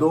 2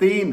3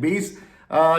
20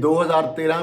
2013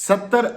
70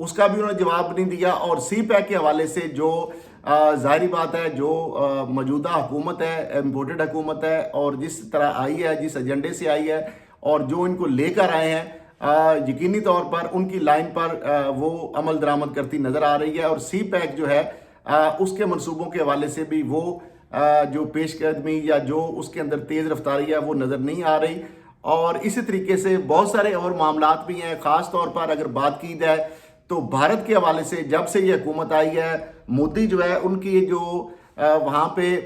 اس کا بھی انہوں نے جواب نہیں دیا. اور سی پیک کے حوالے سے جو ظاہری بات ہے, جو موجودہ حکومت ہے, امپورٹڈ حکومت ہے, اور جس طرح آئی ہے, جس ایجنڈے سے آئی ہے, اور جو ان کو لے کر آئے ہیں, یقینی طور پر ان کی لائن پر وہ عمل درآمد کرتی نظر آ رہی ہے. اور سی پیک جو ہے اس کے منصوبوں کے حوالے سے بھی وہ جو پیش قدمی یا جو اس کے اندر تیز رفتاری ہے وہ نظر نہیں آ رہی. اور اسی طریقے سے بہت سارے اور معاملات بھی ہیں. خاص طور پر اگر بات کی جائے تو بھارت کے حوالے سے جب سے یہ حکومت آئی ہے, مودی جو ہے ان کی جو وہاں پہ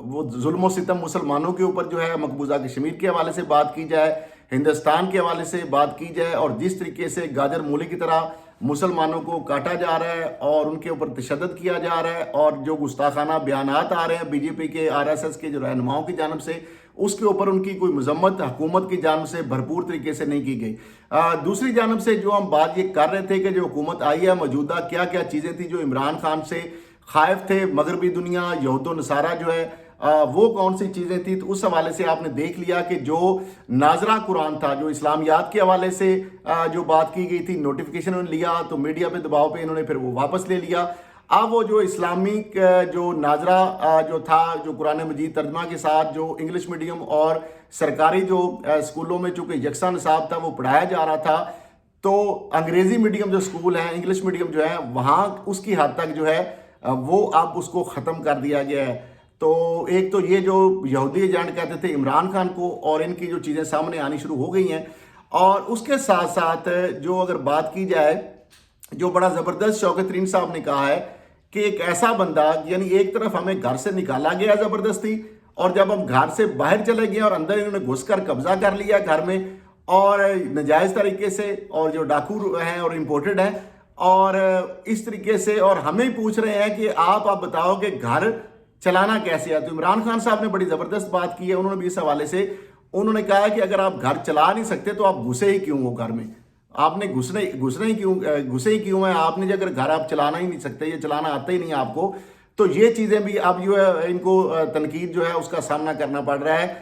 وہ ظلم و ستم مسلمانوں کے اوپر جو ہے, مقبوضہ کشمیر کے حوالے سے بات کی جائے, ہندوستان کے حوالے سے بات کی جائے, اور جس طریقے سے گاجر مولی کی طرح مسلمانوں کو کاٹا جا رہا ہے اور ان کے اوپر تشدد کیا جا رہا ہے, اور جو گستاخانہ بیانات آ رہے ہیں بی جے پی کے, آر ایس ایس کے جو رہنماؤں کی جانب سے, اس کے اوپر ان کی کوئی مذمت حکومت کی جانب سے بھرپور طریقے سے نہیں کی گئی. دوسری جانب سے جو ہم بات یہ کر رہے تھے کہ جو حکومت آئی ہے موجودہ, کیا کیا چیزیں تھیں جو عمران خان سے خائف تھے مغربی دنیا, یہود و نصارہ جو ہے وہ کون سی چیزیں تھیں. تو اس حوالے سے آپ نے دیکھ لیا کہ جو ناظرہ قرآن تھا, جو اسلامیات کے حوالے سے جو بات کی گئی تھی, نوٹیفیکیشن انہوں نے لیا تو میڈیا پہ دباؤ پہ انہوں نے پھر وہ واپس لے لیا. اب وہ جو اسلامک جو ناظرہ جو تھا, جو قرآن مجید ترجمہ کے ساتھ جو انگلش میڈیم اور سرکاری جو اسکولوں میں چونکہ یکساں نصاب تھا وہ پڑھایا جا رہا تھا, تو انگریزی میڈیم جو اسکول ہیں, انگلش میڈیم جو ہے, وہاں اس کی حد تک جو ہے وہ اب اس کو ختم کر دیا گیا ہے. تو ایک تو یہ جو یہودی ایجنٹ کہتے تھے عمران خان کو, اور ان کی جو چیزیں سامنے آنی شروع ہو گئی ہیں. اور اس کے ساتھ ساتھ جو اگر بات کی جائے, جو بڑا زبردست شوکت ترین صاحب نے کہا ہے کہ ایک ایسا بندہ, یعنی ایک طرف ہمیں گھر سے نکالا گیا زبردستی, اور جب ہم گھر سے باہر چلے گئے اور اندر انہوں نے گھس کر قبضہ کر لیا گھر میں, اور ناجائز طریقے سے, اور جو ڈاکو ہیں اور امپورٹڈ ہیں, اور اس طریقے سے, اور ہمیں پوچھ رہے ہیں کہ آپ بتاؤ کہ گھر چلانا کیسے ہے. تو عمران خان صاحب نے بڑی زبردست بات کی ہے, انہوں نے بھی اس حوالے سے انہوں نے کہا کہ اگر آپ گھر چلا نہیں سکتے تو آپ گھسے ہی کیوں ہو گھر میں, آپ نے گھسے ہی کیوں ہیں آپ نے, جو اگر گھر آپ چلانا ہی نہیں سکتے, یہ چلانا آتا ہی نہیں آپ کو, تو یہ چیزیں بھی اب جو ہے ان کو تنقید جو ہے اس کا سامنا کرنا پڑ رہا ہے.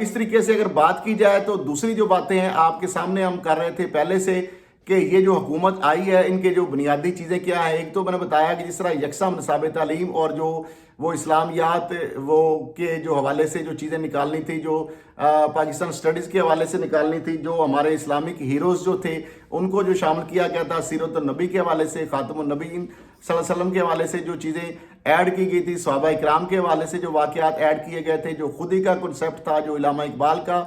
اس طریقے سے اگر بات کی جائے تو دوسری جو باتیں ہیں آپ کے سامنے ہم کر رہے تھے پہلے سے کہ یہ جو حکومت آئی ہے ان کے جو بنیادی چیزیں کیا ہیں. ایک تو میں نے بتایا کہ جس طرح یکساں نصاب تعلیم اور جو وہ اسلامیات وہ کے جو حوالے سے جو چیزیں نکالنی تھی, جو پاکستان سٹڈیز کے حوالے سے نکالنی تھی, جو ہمارے اسلامک ہیروز جو تھے ان کو جو شامل کیا گیا تھا, سیرت النبی کے حوالے سے, خاتم النبیین صلی اللہ علیہ وسلم کے حوالے سے جو چیزیں ایڈ کی گئی تھی, صحابہ اکرام کے حوالے سے جو واقعات ایڈ کیے گئے تھے, جو خود ہی کا کنسیپٹ تھا, جو علامہ اقبال کا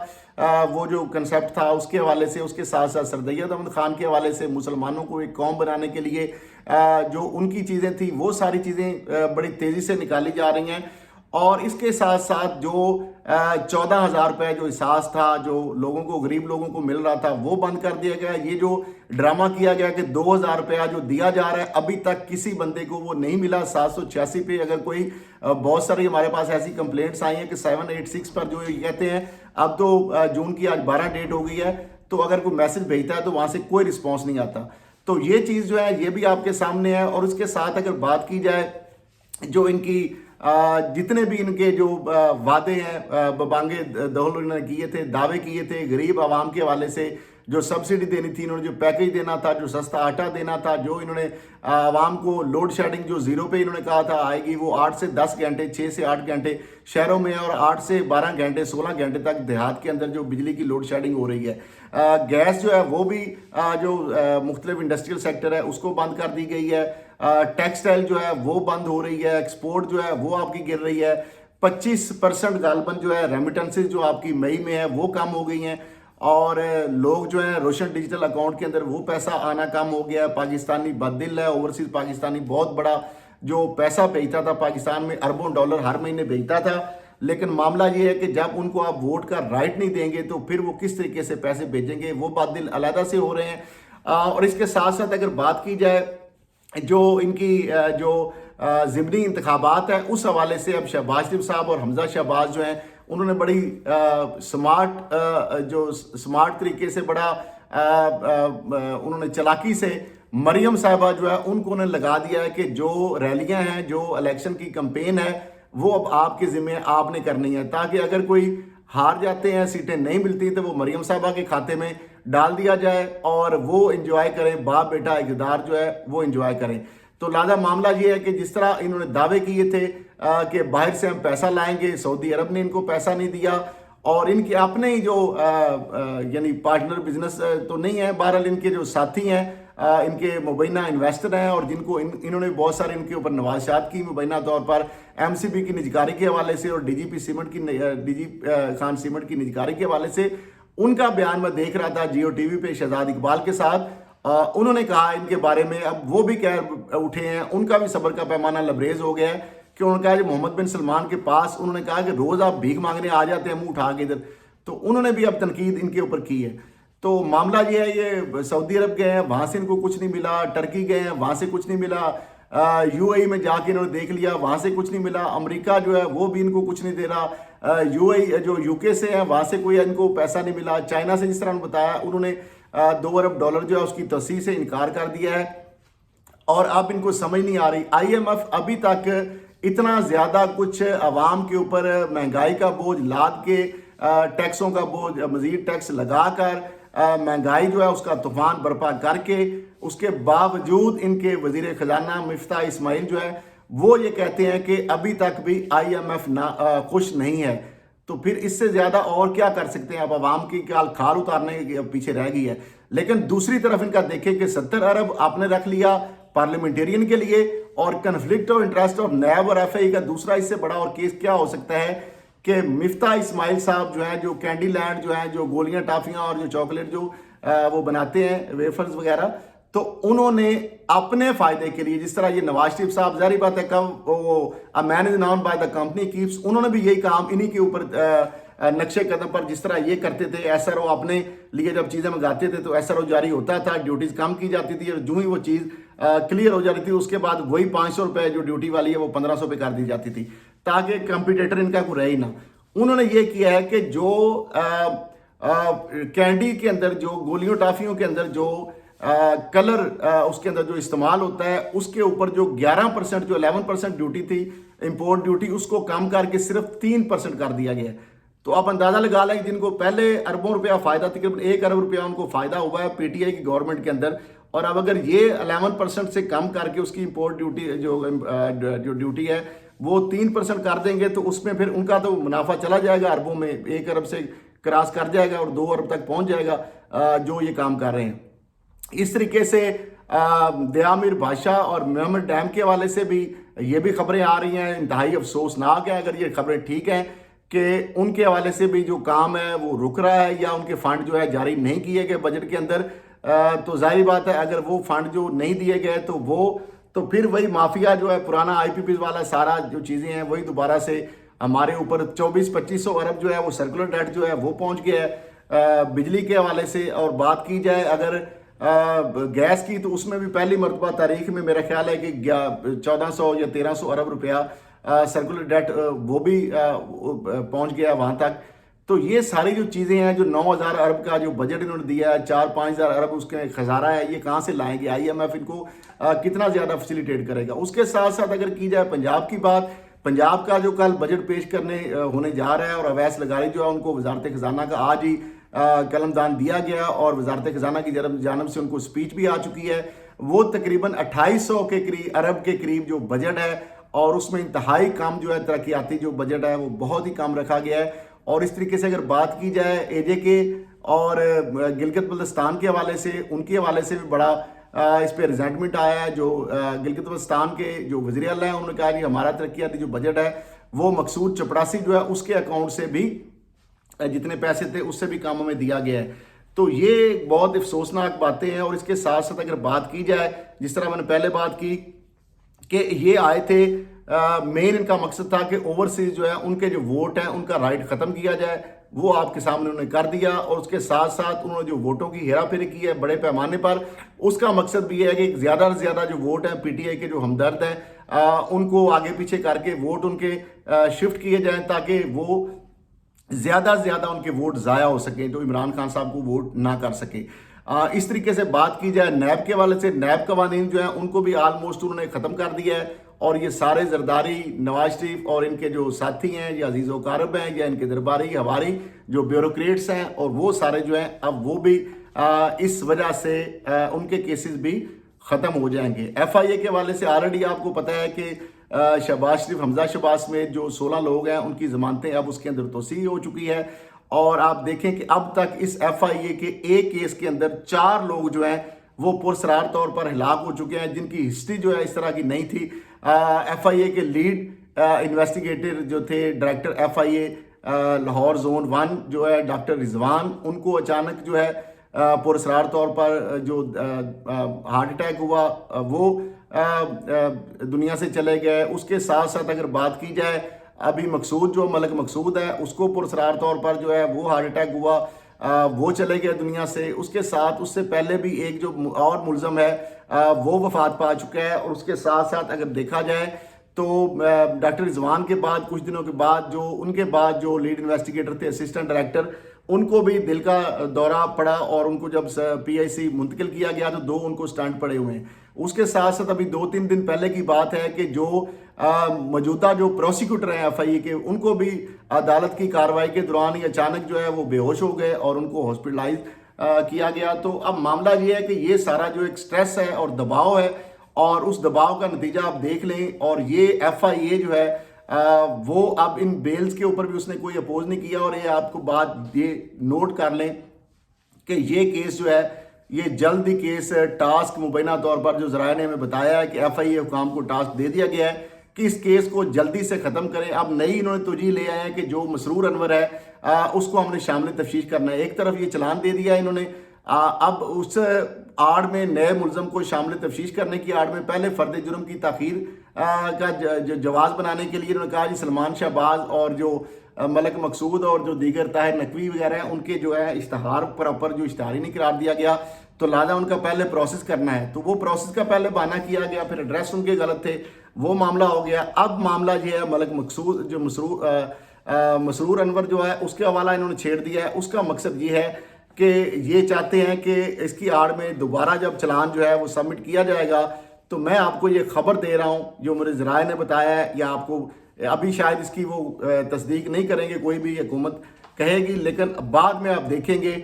وہ جو کنسیپٹ تھا اس کے حوالے سے, اس کے ساتھ ساتھ سردید احمد خان کے حوالے سے مسلمانوں کو ایک قوم بنانے کے لیے جو ان کی چیزیں تھیں, وہ ساری چیزیں بڑی تیزی سے نکالی جا رہی ہیں. اور اس کے ساتھ ساتھ جو 14,000 روپے جو احساس تھا جو لوگوں کو, غریب لوگوں کو مل رہا تھا, وہ بند کر دیا گیا. یہ جو ڈرامہ کیا گیا کہ 2,000 روپیہ جو دیا جا رہا ہے, ابھی تک کسی بندے کو وہ نہیں ملا. 786 پہ اگر کوئی, بہت ساری ہمارے پاس ایسی کمپلینٹس آئی ہیں کہ 786 پر جو یہ کہتے ہیں اب تو جون کی آج 12 ڈیٹ ہو گئی ہے, تو اگر کوئی میسج بھیجتا ہے تو وہاں سے کوئی رسپانس نہیں آتا. تو یہ چیز جو ہے یہ بھی آپ کے سامنے ہے. اور اس کے ساتھ اگر بات کی جائے جو ان کی جتنے بھی ان کے جو وعدے ہیں ببانگے دہل انہوں نے کیے تھے, دعوے کیے تھے غریب عوام کے حوالے سے, جو سبسڈی دینی تھی, انہوں نے جو پیکیج دینا تھا, جو سستا آٹا دینا تھا, جو انہوں نے عوام کو لوڈ شیڈنگ جو 0 پہ انہوں نے کہا تھا آئے گی, وہ 8 سے 10 گھنٹے 6 سے 8 گھنٹے شہروں میں, اور 8 سے 12 گھنٹے 16 گھنٹے تک دیہات کے اندر جو بجلی کی لوڈ شیڈنگ ہو رہی ہے. گیس جو ہے وہ بھی جو مختلف انڈسٹریل سیکٹر ہے اس کو بند کر دی گئی ہے. ٹیکسٹائل جو ہے وہ بند ہو رہی ہے, ایکسپورٹ جو ہے وہ آپ کی گر رہی ہے. 25% غالباً جو ہے ریمیٹنسز جو آپ کی مئی میں ہے وہ کم ہو گئی ہیں, اور لوگ جو ہیں روشن ڈیجیٹل اکاؤنٹ کے اندر وہ پیسہ آنا کم ہو گیا ہے. پاکستانی بددل ہے, اوورسیز پاکستانی بہت بڑا جو پیسہ بھیجتا تھا پاکستان میں, اربوں ڈالر ہر مہینے بھیجتا تھا, لیکن معاملہ یہ ہے کہ جب ان کو آپ ووٹ کا رائٹ نہیں دیں گے تو پھر وہ کس طریقے سے پیسے بھیجیں گے, وہ بددل علیحدہ سے ہو رہے ہیں. اور اس کے ساتھ ساتھ اگر بات کی جائے جو ان کی جو ضمنی انتخابات ہیں اس حوالے سے, اب شہباز شریف صاحب اور حمزہ شہباز جو ہیں انہوں نے بڑی سمارٹ طریقے سے, بڑا انہوں نے چلاکی سے مریم صاحبہ جو ہے ان کو انہیں لگا دیا ہے کہ جو ریلیاں ہیں, جو الیکشن کی کمپین ہے, وہ اب آپ کے ذمہ آپ نے کرنی ہے, تاکہ اگر کوئی ہار جاتے ہیں, سیٹیں نہیں ملتی, تو وہ مریم صاحبہ کے کھاتے میں ڈال دیا جائے اور وہ انجوائے کریں، باپ بیٹا اقتدار جو ہے وہ انجوائے کریں۔ تو لہٰذا معاملہ یہ ہے کہ جس طرح انہوں نے دعوے کیے تھے کہ باہر سے ہم پیسہ لائیں گے، سعودی عرب نے ان کو پیسہ نہیں دیا، اور ان کے اپنے ہی جو یعنی پارٹنر بزنس تو نہیں ہے، بہرحال ان کے جو ساتھی ہیں، ان کے مبینہ انویسٹر ہیں، اور جن کو انہوں نے بہت سارے ان کے اوپر نوازشات کی مبینہ طور پر ایم سی بی کی نجکاری کے حوالے سے اور ڈی جی خان سیمنٹ کی نجکاری کے حوالے سے ان کا بیان میں دیکھ رہا تھا جیو ٹی وی پہ شہزاد اقبال کے ساتھ۔ انہوں نے کہا ان کے بارے میں، اب وہ بھی کہہ اٹھے ہیں، ان کا بھی صبر کا پیمانہ لبریز ہو گیا ہے کہ انہوں نے کہا کہ محمد بن سلمان کے پاس انہوں نے کہا کہ روز آپ بھیک مانگنے آ جاتے ہیں منہ اٹھا کے ادھر، تو انہوں نے بھی اب تنقید ان کے اوپر کی ہے۔ تو معاملہ یہ ہے، یہ سعودی عرب گئے ہیں، وہاں سے ان کو کچھ نہیں ملا، ٹرکی گئے ہیں، وہاں سے کچھ نہیں ملا، یو اے ای میں جا کے انہوں نے دیکھ لیا، وہاں سے کچھ نہیں ملا، امریکہ جو ہے وہ بھی ان کو کچھ نہیں دے رہا، یو کے سے ہیں وہاں سے کوئی ان کو پیسہ نہیں ملا، چائنا سے جس طرح نے بتایا انہوں نے $2 ارب جو ہے اس کی توسیع سے انکار کر دیا ہے، اور اب ان کو سمجھ نہیں آ رہی۔ آئی ایم ایف ابھی تک اتنا زیادہ کچھ عوام کے اوپر مہنگائی کا بوجھ لاد کے، ٹیکسوں کا بوجھ، مزید ٹیکس لگا کر، مہنگائی جو ہے اس کا طوفان برپا کر کے، اس کے باوجود ان کے وزیر خزانہ مفتاح اسماعیل جو ہے وہ یہ کہتے ہیں کہ ابھی تک بھی آئی ایم ایف خوش نہیں ہے۔ تو پھر اس سے زیادہ اور کیا کر سکتے ہیں؟ اب عوام کی کھال اتارنے کے پیچھے رہ گئی ہے۔ لیکن دوسری طرف ان کا دیکھیں کہ 70 ارب آپ نے رکھ لیا پارلیمنٹیرین کے لیے، اور کنفلکٹ آف انٹرسٹ اور نیب اور ایف اے کا دوسرا اس سے بڑا اور کیس کیا ہو سکتا ہے کہ مفتاح اسماعیل صاحب جو ہیں، جو کینڈی لینڈ جو ہیں، جو گولیاں ٹافیاں اور جو چاکلیٹ جو وہ بناتے ہیں ویفرز وغیرہ، تو انہوں نے اپنے فائدے کے لیے، جس طرح یہ نواز شریف صاحب ظاہری بات ہے man is known by the company keeps, انہوں نے بھی یہی کام انہی کے اوپر نقشے قدم پر جس طرح یہ کرتے تھے، ایس آر او اپنے لیے جب چیزیں منگاتے تھے تو ایس آر او جاری ہوتا تھا، ڈیوٹیز کم کی جاتی تھی، اور جو ہی وہ چیز کلیئر ہو جاتی تھی اس کے بعد وہی $500 جو ڈیوٹی والی ہے وہ $1500 پہ کر دی جاتی تھی، تاکہ کمپیٹیٹر ان کا کوئی رہے ہی نہ۔ انہوں نے یہ کیا ہے کہ جو کینڈی کے اندر، جو گولیوں ٹافیوں کے اندر جو کلر اس کے اندر جو استعمال ہوتا ہے، اس کے اوپر جو 11% جو 11% ڈیوٹی تھی، امپورٹ ڈیوٹی، اس کو کم کر کے صرف 3% کر دیا گیا ہے۔ تو آپ اندازہ لگا لیں جن کو پہلے اربوں روپیہ فائدہ، تقریباً $1 ارب ان کو فائدہ ہوا ہے پی ٹی آئی کی گورنمنٹ کے اندر، اور اب اگر یہ 11% سے کم کر کے اس کی امپورٹ ڈیوٹی جو ڈیوٹی ہے وہ 3% کر دیں گے، تو اس میں پھر ان کا تو منافع چلا جائے گا اربوں میں، 1 ارب سے کراس کر جائے گا اور 2 ارب تک پہنچ جائے گا جو یہ کام کر رہے ہیں۔ اس طریقے سے دیامیر بادشاہ اور محمد ڈیم کے حوالے سے بھی یہ بھی خبریں آ رہی ہیں، انتہائی افسوسناک ہے اگر یہ خبریں ٹھیک ہیں کہ ان کے حوالے سے بھی جو کام ہے وہ رک رہا ہے، یا ان کے فنڈ جو ہے جاری نہیں کیے گئے بجٹ کے اندر۔ تو ظاہری بات ہے اگر وہ فنڈ جو نہیں دیے گئے تو پھر وہی مافیا جو ہے پرانا آئی پی پیز والا سارا جو چیزیں ہیں وہی دوبارہ سے ہمارے اوپر 2400-2500 ارب جو ہے وہ سرکولر ڈیٹ جو ہے وہ پہنچ گیا ہے بجلی کے حوالے سے۔ اور بات کی جائے اگر گیس کی، تو اس میں بھی پہلی مرتبہ تاریخ میں میرا خیال ہے کہ 1400 یا 1300 ارب روپیہ سرکولر ڈیٹ وہ بھی پہنچ گیا وہاں تک۔ تو یہ ساری جو چیزیں ہیں، جو 9000 ارب کا جو بجٹ انہوں نے دیا ہے، 4-5 ہزار ارب اس کے خزارہ ہے، یہ کہاں سے لائیں گے؟ آئی ایم ایف ان کو کتنا زیادہ فیسیلیٹیٹ کرے گا؟ اس کے ساتھ ساتھ اگر کی جائے پنجاب کی بات، پنجاب کا جو کل بجٹ پیش کرنے ہونے جا رہا ہے، اور اویس لغاری جو ہے ان کو وزارت خزانہ کا آج ہی قلم دان دیا گیا، اور وزارت خزانہ کی جانب سے ان کو سپیچ بھی آ چکی ہے، وہ تقریباً 2800 ارب کے قریب جو بجٹ ہے، اور اس میں انتہائی کم جو ہے ترقیاتی جو بجٹ ہے وہ بہت ہی کم رکھا گیا ہے۔ اور اس طریقے سے اگر بات کی جائے اے جے کے اور گلگت بلتستان کے حوالے سے، ان کے حوالے سے بھی بڑا اس پہ ریزنٹمنٹ آیا ہے۔ جو گلگت بلتستان کے جو وزیر اعلیٰ ہیں انہوں نے کہا کہ ہمارا ترقیاتی جو بجٹ ہے وہ مقصود چپڑاسی جو ہے اس کے اکاؤنٹ سے بھی جتنے پیسے تھے اس سے بھی کام میں دیا گیا ہے۔ تو یہ بہت افسوسناک باتیں ہیں۔ اور اس کے ساتھ ساتھ اگر بات کی جائے، جس طرح میں نے پہلے بات کی کہ یہ آئے تھے، مین ان کا مقصد تھا کہ اوورسیز جو ہے ان کے جو ووٹ ہیں ان کا رائٹ ختم کیا جائے، وہ آپ کے سامنے انہوں نے کر دیا۔ اور اس کے ساتھ ساتھ انہوں نے جو ووٹوں کی ہیرا پھیری کی ہے بڑے پیمانے پر، اس کا مقصد بھی یہ ہے کہ زیادہ سے زیادہ جو ووٹ ہیں پی ٹی آئی کے جو ہمدرد ہیں ان کو آگے پیچھے کر کے ووٹ ان کے شفٹ کیے جائیں، تاکہ وہ زیادہ سے زیادہ ان کے ووٹ ضائع ہو سکیں، تو عمران خان صاحب کو ووٹ نہ کر سکے۔ اس طریقے سے بات کی جائے نیب کے حوالے سے، نیب قوانین جو ہیں ان کو بھی آلموسٹ انہوں نے ختم کر دیا ہے، اور یہ سارے زرداری، نواز شریف اور ان کے جو ساتھی ہیں یا عزیز و اقارب ہیں یا ان کے درباری ہواری جو بیوروکریٹس ہیں، اور وہ سارے جو ہیں اب وہ بھی اس وجہ سے ان کے کیسز بھی ختم ہو جائیں گے۔ ایف آئی اے کے حوالے سے آلریڈی آپ کو پتہ ہے کہ شہباز شریف، حمزہ شہباز سمیت جو 16 لوگ ہیں ان کی ضمانتیں اب اس کے اندر توسیع ہو چکی ہے، اور آپ دیکھیں کہ اب تک اس ایف آئی اے کے ایک کیس کے اندر 4 لوگ جو ہیں وہ پرسرار طور پر ہلاک ہو چکے ہیں، جن کی ہسٹری جو ہے اس طرح کی نہیں تھی۔ ایف آئی اے کے لیڈ انویسٹیگیٹر جو تھے، ڈائریکٹر ایف آئی اے لاہور زون 1 جو ہے ڈاکٹر رضوان، ان کو اچانک جو ہے پرسرار طور پر جو ہارٹ اٹیک ہوا وہ دنیا سے چلے گئے۔ اس کے ساتھ ساتھ اگر بات کی جائے ابھی مقصود جو ملک مقصود ہے، اس کو پرسرار طور پر جو ہے وہ ہارٹ اٹیک ہوا، وہ چلے گئے دنیا سے۔ اس کے ساتھ اس سے پہلے بھی ایک جو اور ملزم ہے وہ وفات پا چکا ہے، اور اس کے ساتھ ساتھ اگر دیکھا جائے تو ڈاکٹر رضوان کے بعد کچھ دنوں کے بعد ان کے بعد جو لیڈ انویسٹیگیٹر تھے، اسسٹنٹ ڈائریکٹر، ان کو بھی دل کا دورہ پڑا، اور ان کو جب پی آئی سی منتقل کیا گیا تو 2 ان کو سٹنٹ پڑے ہوئے ہیں۔ اس کے ساتھ ساتھ ابھی 2-3 دن پہلے کی بات ہے کہ جو موجودہ جو پروسیکیوٹر ہیں ایف آئی اے کے، ان کو بھی عدالت کی کارروائی کے دوران ہی اچانک جو ہے وہ بے ہوش ہو گئے اور ان کو ہاسپٹلائز کیا گیا۔ تو اب معاملہ یہ ہے کہ یہ سارا جو ایک سٹریس ہے اور دباؤ ہے، اور اس دباؤ کا نتیجہ آپ دیکھ لیں، اور یہ ایف آئی اے جو ہے وہ اب ان بیلز کے اوپر بھی اس نے کوئی اپوز نہیں کیا۔ اور یہ آپ کو بات یہ نوٹ کر لیں کہ یہ کیس جو ہے یہ جلد ہی کیس ٹاسک مبینہ طور پر جو ذرائع نے ہمیں بتایا ہے کہ ایف آئی اے حکام کو ٹاسک دے دیا گیا ہے کہ اس کیس کو جلدی سے ختم کریں۔ اب نئی انہوں نے توجیہ لے آئے ہیں کہ جو مسرور انور ہے اس کو ہم نے شامل تفتیش کرنا ہے۔ ایک طرف یہ چلان دے دیا ہے انہوں نے، اب اس آڑ میں نئے ملزم کو شامل تفتیش کرنے کی آڑ میں پہلے فرد جرم کی تاخیر کا جواز بنانے کے لیے انہوں نے کہا جی سلمان شہباز اور جو ملک مقصود اور جو دیگر طاہر نقوی وغیرہ ہیں ان کے جو ہے اشتہار پر جو اشتہار ہی نہیں قرار دیا گیا، تو لہٰذا ان کا پہلے پروسیس کرنا ہے، تو وہ پروسیس کا پہلے بہانہ کیا گیا، پھر ایڈریس ان کے غلط تھے، وہ معاملہ ہو گیا۔ اب معاملہ یہ ہے ملک مقصود جو مسرور انور جو ہے اس کے حوالہ انہوں نے چھیڑ دیا ہے۔ اس کا مقصد یہ ہے کہ یہ چاہتے ہیں کہ اس کی آڑ میں دوبارہ جب چلان جو ہے وہ سبمٹ کیا جائے گا، تو میں آپ کو یہ خبر دے رہا ہوں جو میرے ذرائع نے بتایا ہے، یا آپ کو ابھی شاید اس کی وہ تصدیق نہیں کریں گے، کوئی بھی حکومت کہے گی، لیکن بعد میں آپ دیکھیں گے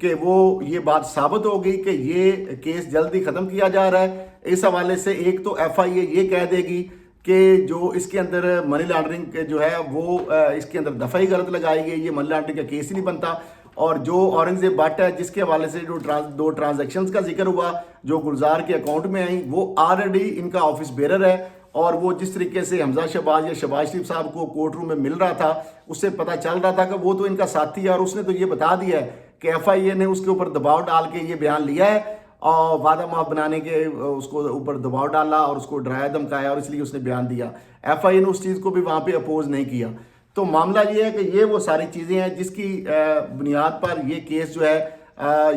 کہ وہ یہ بات ثابت ہوگی کہ یہ کیس جلدی ختم کیا جا رہا ہے۔ اس حوالے سے ایک تو ایف آئی اے یہ کہہ دے گی کہ جو اس کے اندر منی لانڈرنگ جو ہے وہ اس کے اندر دفعی غلط لگائی گئی، یہ منی لانڈرنگ کا کیس ہی نہیں بنتا۔ اور جو اورنگزیب بٹ ہے جس کے حوالے سے جو 2 ٹرانزیکشنز کا ذکر ہوا جو گلزار کے اکاؤنٹ میں آئیں، وہ آلریڈی ان کا آفس بیرر ہے، اور وہ جس طریقے سے حمزہ شہباز یا شہباز شریف صاحب کو کورٹ روم میں مل رہا تھا، اس سے پتہ چل رہا تھا کہ وہ تو ان کا ساتھی ہے، اور اس نے تو یہ بتا دیا ہے کہ ایف آئی اے نے اس کے اوپر دباؤ ڈال کے یہ بیان لیا ہے، اور وعدہ معاف بنانے کے اس کو اوپر دباؤ ڈالا اور اس کو ڈرایا دھمکایا، اور اس لیے اس نے بیان دیا۔ ایف آئی اے نے اس چیز کو بھی وہاں پہ اپوز نہیں کیا۔ تو معاملہ یہ ہے کہ یہ وہ ساری چیزیں ہیں جس کی بنیاد پر یہ کیس جو ہے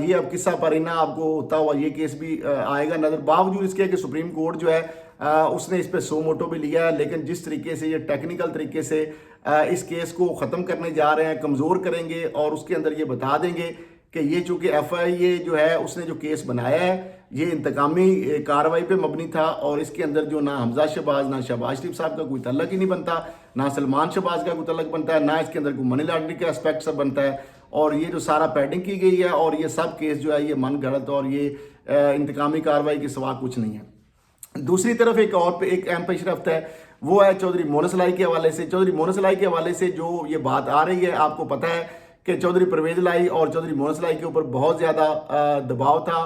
یہ اب قصہ پرینہ آپ کو ہوتا ہوا یہ کیس بھی آئے گا نظر، باوجود اس کے کہ سپریم کورٹ جو ہے اس نے اس پہ سو موٹو بھی لیا ہے، لیکن جس طریقے سے یہ ٹیکنیکل طریقے سے اس کیس کو ختم کرنے جا رہے ہیں، کمزور کریں گے، اور اس کے اندر یہ بتا دیں گے کہ یہ چونکہ ایف آئی اے جو ہے اس نے جو کیس بنایا ہے یہ انتقامی کارروائی پہ مبنی تھا، اور اس کے اندر جو نہ حمزہ شہباز نہ شہباز شریف صاحب کا کوئی تعلق ہی نہیں بنتا، نہ سلمان شہباز کا کوئی تعلق بنتا ہے، نہ اس کے اندر کوئی منی لانڈرنگ کا اسپیکٹ سب بنتا ہے، اور یہ جو سارا پیڈنگ کی گئی ہے، اور یہ سب کیس جو ہے یہ من گھڑت اور یہ انتقامی کارروائی کے سوا کچھ نہیں ہے۔ دوسری طرف ایک اہم پیش رفت ہے، وہ ہے چودھری مونس لائی کے حوالے سے۔ چودھری مونس لائی کے حوالے سے جو یہ بات آ رہی ہے، آپ کو پتہ ہے کہ چودھری پرویز لائی اور چودھری مونس لائی کے اوپر بہت زیادہ دباؤ تھا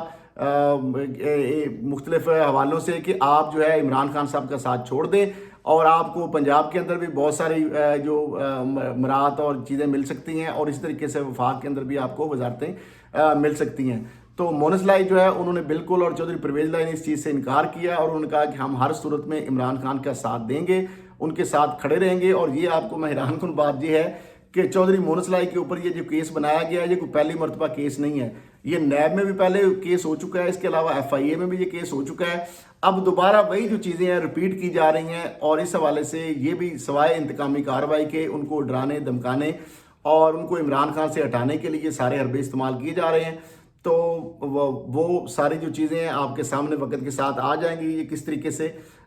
مختلف حوالوں سے کہ آپ جو ہے عمران خان صاحب کا ساتھ چھوڑ دیں، اور آپ کو پنجاب کے اندر بھی بہت ساری جو مراعات اور چیزیں مل سکتی ہیں، اور اس طریقے سے وفاق کے اندر بھی آپ کو وزارتیں مل سکتی ہیں۔ تو مونس لائی جو ہے انہوں نے بالکل، اور چودھری پرویز لائی نے اس چیز سے انکار کیا، اور انہوں نے کہا کہ ہم ہر صورت میں عمران خان کا ساتھ دیں گے، ان کے ساتھ کھڑے رہیں گے۔ اور یہ آپ کو میں حیران کن بات یہ ہے کہ چودھری مونس لائی کے اوپر یہ جو کیس بنایا گیا ہے یہ کوئی پہلی مرتبہ کیس نہیں ہے، یہ نیب میں بھی پہلے کیس ہو چکا ہے، اس کے علاوہ ایف آئی اے میں بھی یہ کیس ہو چکا ہے۔ اب دوبارہ وہی جو چیزیں ہیں ریپیٹ کی جا رہی ہیں، اور اس حوالے سے یہ بھی سوائے انتقامی کارروائی کے ان کو ڈرانے دھمکانے اور ان کو عمران خان سے ہٹانے کے لیے سارے حربے استعمال کیے جا رہے ہیں۔ تو وہ ساری جو چیزیں ہیں آپ کے سامنے وقت کے ساتھ آ جائیں گی، یہ کس طریقے سے